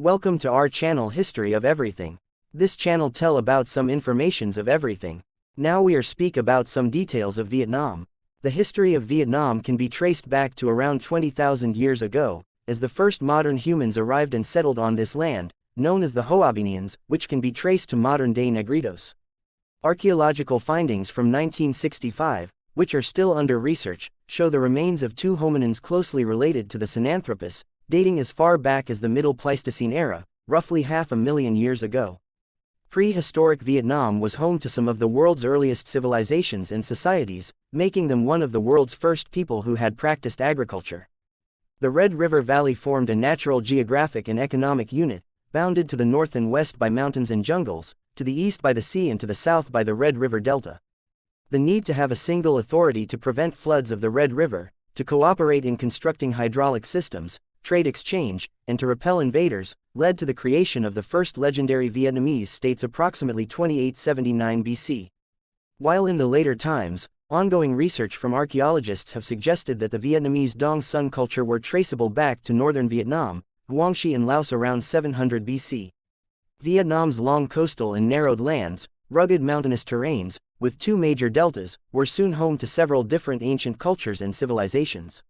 Welcome to our channel History of Everything. This channel tell about some informations of everything. Now we are speak about some details of Vietnam. The history of Vietnam can be traced back to around 20,000 years ago, as the first modern humans arrived and settled on this land, known as the Ho Chi Minh, which can be traced to modern-day Negritos. Archaeological findings from 1965, which are still under research, show the remains of two hominins closely related to the Sinanthropus, dating as far back as the Middle Pleistocene era, roughly 500,000 years ago. Prehistoric Vietnam was home to some of the world's earliest civilizations and societies, making them one of the world's first people who had practiced agriculture. The Red River Valley formed a natural geographic and economic unit, bounded to the north and west by mountains and jungles, to the east by the sea and to the south by the Red River Delta. The need to have a single authority to prevent floods of the Red River, to cooperate in constructing hydraulic systems, trade exchange, and to repel invaders, led to the creation of the first legendary Vietnamese states approximately 2879 BC. While in the later times, ongoing research from archaeologists have suggested that the Vietnamese Dong Son culture were traceable back to northern Vietnam, Guangxi and Laos around 700 BC. Vietnam's long coastal and narrowed lands, rugged mountainous terrains, with two major deltas, were soon home to several different ancient cultures and civilizations.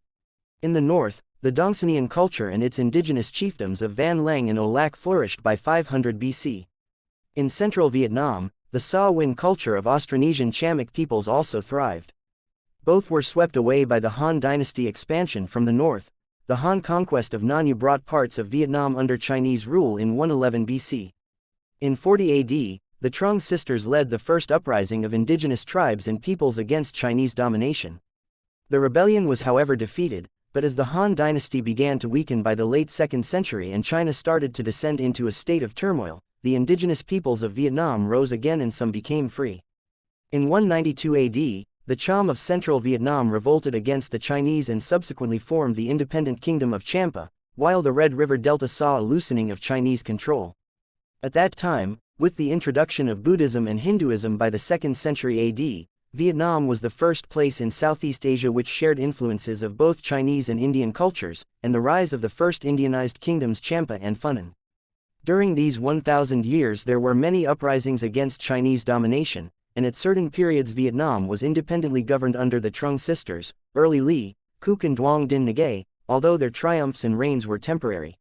In the north, the Dongsonian culture and its indigenous chiefdoms of Van Lang and O Lac flourished by 500 BC. In central Vietnam, the Sa Huỳnh culture of Austronesian Chamic peoples also thrived. Both were swept away by the Han dynasty expansion from the north. The Han conquest of Nhan brought parts of Vietnam under Chinese rule in 111 BC. In 40 AD, the Trung sisters led the first uprising of indigenous tribes and peoples against Chinese domination. The rebellion was however defeated, but as the Han dynasty began to weaken by the late 2nd century and China started to descend into a state of turmoil, the indigenous peoples of Vietnam rose again and some became free. In 192 AD, the Cham of central Vietnam revolted against the Chinese and subsequently formed the independent kingdom of Champa, while the Red River Delta saw a loosening of Chinese control. At that time, with the introduction of Buddhism and Hinduism by the 2nd century AD, Vietnam was the first place in Southeast Asia which shared influences of both Chinese and Indian cultures, and the rise of the first Indianized kingdoms Champa and Funan. During these 1,000 years there were many uprisings against Chinese domination, and at certain periods Vietnam was independently governed under the Trung sisters, early Li, Cuc and Duong Dinh Ngay, although their triumphs and reigns were temporary.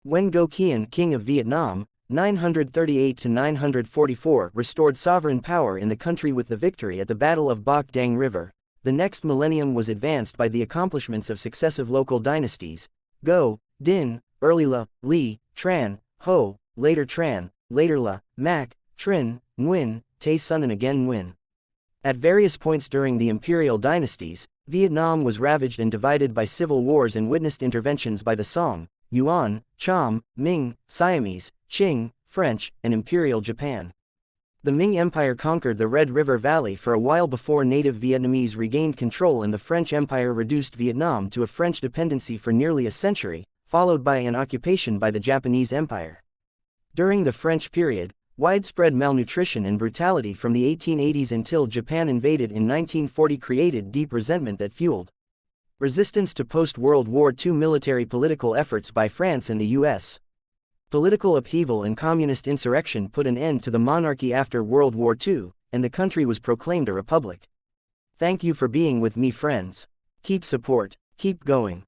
When Ngo Kien, king of Vietnam, 938 to 944, restored sovereign power in the country with the victory at the Battle of Bac Dang River, the next millennium was advanced by the accomplishments of successive local dynasties: Ngo, Dinh, early La, Li, Tran, Ho, later Tran, later La, Mac, Trinh, Nguyen, Tay Son and again Nguyen. At various points during the imperial dynasties, Vietnam was ravaged and divided by civil wars and witnessed interventions by the Song, Yuan, Cham, Ming, Siamese, Qing, French, and Imperial Japan. The Ming Empire conquered the Red River Valley for a while before native Vietnamese regained control, and the French Empire reduced Vietnam to a French dependency for nearly a century, followed by an occupation by the Japanese Empire. During the French period, widespread malnutrition and brutality from the 1880s until Japan invaded in 1940 created deep resentment that fueled resistance to post-World War II military political efforts by France and the US. Political upheaval and communist insurrection put an end to the monarchy after World War II, and the country was proclaimed a republic. Thank you for being with me, friends. Keep support, keep going.